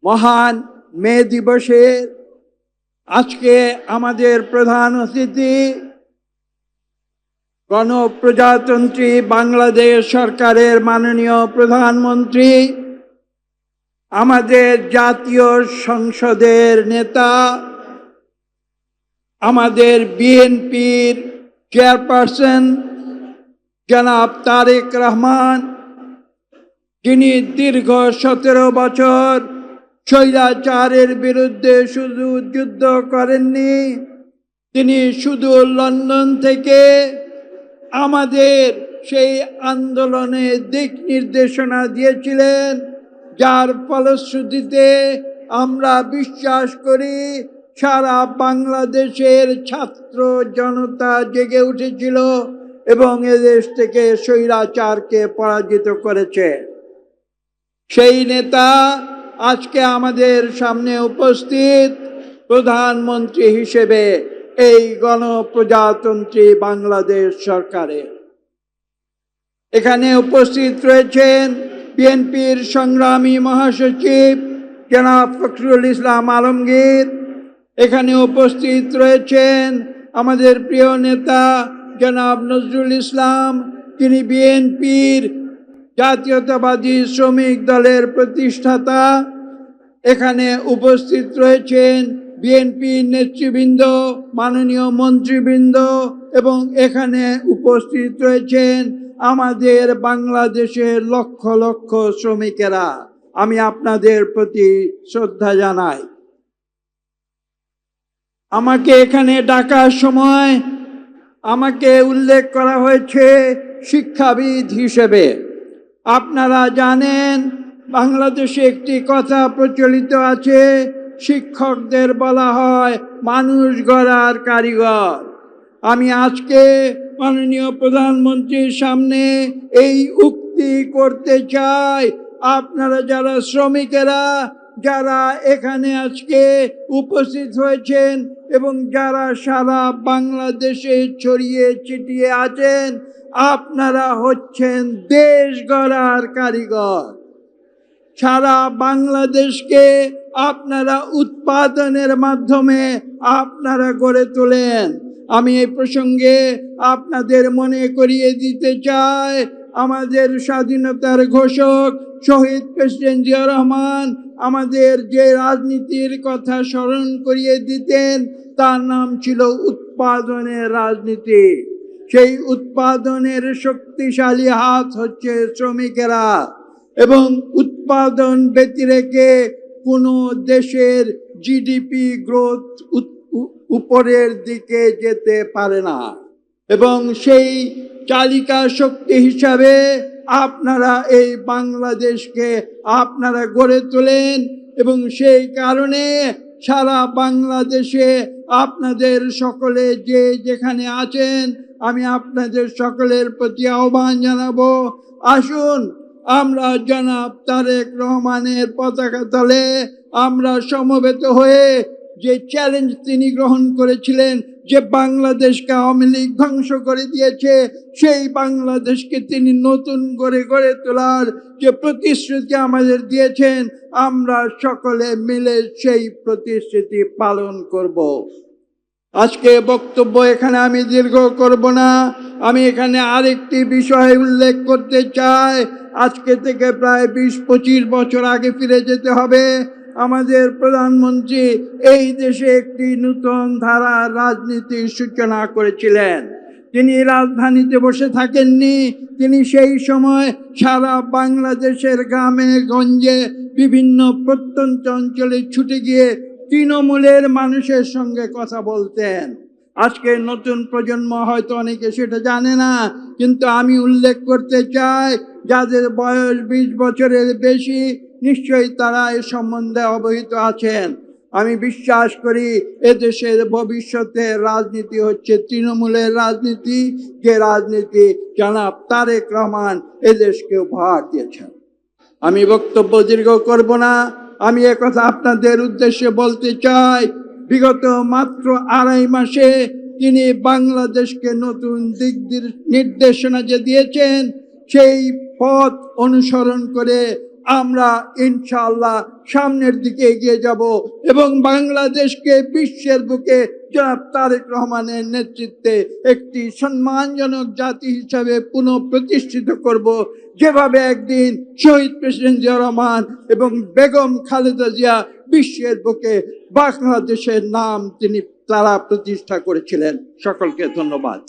মহান মে দিবসে আজকে আমাদের প্রধান অতিথি গণপ্রজাতন্ত্রী বাংলাদেশ সরকারের মাননীয় প্রধানমন্ত্রী, আমাদের জাতীয় সংসদের নেতা, আমাদের বিএনপির চেয়ারপারসন জনাব তারেক রহমান, যিনি দীর্ঘ 17 বছর স্বৈরাচারের বিরুদ্ধে শুধু যুদ্ধ করেননি, তিনি শুধু লন্ডন থেকে আমাদের সেই আন্দোলনে দিক নির্দেশনা দিয়েছিলেন, যার ফলশ্রুতিতে আমরা বিশ্বাস করি সারা বাংলাদেশের ছাত্র জনতা জেগে উঠেছিল এবং এদেশ থেকে স্বৈরাচারকে পরাজিত করেছে। সেই নেতা আজকে আমাদের সামনে উপস্থিত প্রধানমন্ত্রী হিসেবে এই গণপ্রজাতন্ত্রী বাংলাদেশ সরকারে। এখানে উপস্থিত রয়েছেন বিএনপির সংগ্রামী মহাসচিব জনাব ফখরুল ইসলাম আলমগীর। এখানে উপস্থিত রয়েছেন আমাদের প্রিয় নেতা জনাব নজরুল ইসলাম, যিনি বিএনপির জাতীয়তাবাদী শ্রমিক দলের প্রতিষ্ঠাতা। এখানে উপস্থিত রয়েছেন বিএনপির নেতৃবৃন্দ, মাননীয় মন্ত্রীবৃন্দ, এবং এখানে উপস্থিত রয়েছেন আমাদের বাংলাদেশের লক্ষ লক্ষ শ্রমিকেরা। আমি আপনাদের প্রতি শ্রদ্ধা জানাই। আমাকে এখানে ডাকার সময় আমাকে উল্লেখ করা হয়েছে শিক্ষাবিদ হিসেবে। আপনারা জানেন বাংলাদেশে একটি কথা প্রচলিত আছে, শিক্ষকদের বলা হয় মানুষ গড়ার কারিগর। আমি আজকে মাননীয় প্রধানমন্ত্রীর সামনে এই উক্তি করতে চাই, আপনারা যারা শ্রমিকেরা, যারা এখানে আজকে উপস্থিত হয়েছেন এবং যারা সারা বাংলাদেশে ছড়িয়ে ছিটিয়ে আছেন, আপনারা হচ্ছেন দেশ গড়ার কারিগর। সারা বাংলাদেশকে আপনারা উৎপাদনের মাধ্যমে আপনারা গড়ে তোলেন। আমি এই প্রসঙ্গে আপনাদের মনে করিয়ে দিতে চাই, আমাদের স্বাধীনতার ঘোষক শহীদ প্রেসিডেন্ট জিয়া রহমান আমাদের যে রাজনীতির কথা স্মরণ করিয়ে দিতেন, তার নাম ছিল উৎপাদনের রাজনীতি। সেই উৎপাদনের শক্তিশালী হাত হচ্ছে শ্রমিকেরা, এবং উৎপাদন ব্যতিরেকে কোনো দেশের জিডিপি গ্রোথ উপরের দিকে যেতে পারে না। এবং সেই চালিকা শক্তি হিসাবে আপনারা এই বাংলাদেশকে আপনারা গড়ে তোলেন, এবং সেই কারণে সারা বাংলাদেশে আপনাদের সকলে যে যেখানে আছেন, আমি আপনাদের সকলের প্রতি আহ্বান জানাবো, আসুন আমরা জনাব তারেক রহমানের পতাকা তলে আমরা সমবেত হয়ে যে চ্যালেঞ্জ তিনি গ্রহণ করেছিলেন, যে বাংলাদেশকে আওয়ামী লীগ ধ্বংস করে দিয়েছে, সেই বাংলাদেশকে তিনি নতুন করে গড়ে তোলার যে প্রতিশ্রুতি আমাদের দিয়েছেন, আমরা সকলে মিলে সেই প্রতিশ্রুতি পালন করব। আজকে বক্তব্য এখানে আমি দীর্ঘ করব না। আমি এখানে আরেকটি বিষয় উল্লেখ করতে চাই। আজকে থেকে প্রায় 20-25 বছর আগে ফিরে যেতে হবে। আমাদের প্রধানমন্ত্রী এই দেশে একটি নতুন ধারার রাজনীতির সূচনা করেছিলেন। তিনি রাজধানীতে বসে থাকেননি, তিনি সেই সময় সারা বাংলাদেশের গ্রামে গঞ্জে বিভিন্ন প্রত্যন্ত অঞ্চলে ছুটে গিয়ে তৃণমূলের মানুষের সঙ্গে কথা বলতেন। আজকে নতুন প্রজন্ম হয়তো অনেকে সেটা জানে না, কিন্তু আমি উল্লেখ করতে চাই, যাদের বয়স 20 বছরের বেশি নিশ্চয়ই তারা এ সম্বন্ধে অবহিত আছেন। আমি বিশ্বাস করি এদেশের ভবিষ্যতের রাজনীতি হচ্ছে তৃণমূলের রাজনীতি, যে রাজনীতি জনাব তারেক রহমান এদেশকে উপহার দিয়েছেন। আমি বক্তব্য দীর্ঘ করব না। আমি একথা আপনাদের উদ্দেশ্যে বলতে চাই, বিগত মাত্র 2.5 মাসে তিনি বাংলাদেশকে নতুন দিক নির্দেশনা যে দিয়েছেন, সেই পথ অনুসরণ করে আমরা ইনশাআল্লাহ সামনের দিকে এগিয়ে যাব এবং বাংলাদেশকে বিশ্বের বুকে জনাব তারেক রহমানের নেতৃত্বে একটি সম্মানজনক জাতি হিসাবে পুনঃপ্রতিষ্ঠিত করব, যেভাবে একদিন শহীদ প্রেসিডেন্ট জিয়া রহমান এবং বেগম খালেদা জিয়া বিশ্বের বুকে বাংলাদেশের নাম তারা প্রতিষ্ঠা করেছিলেন। সকলকে ধন্যবাদ।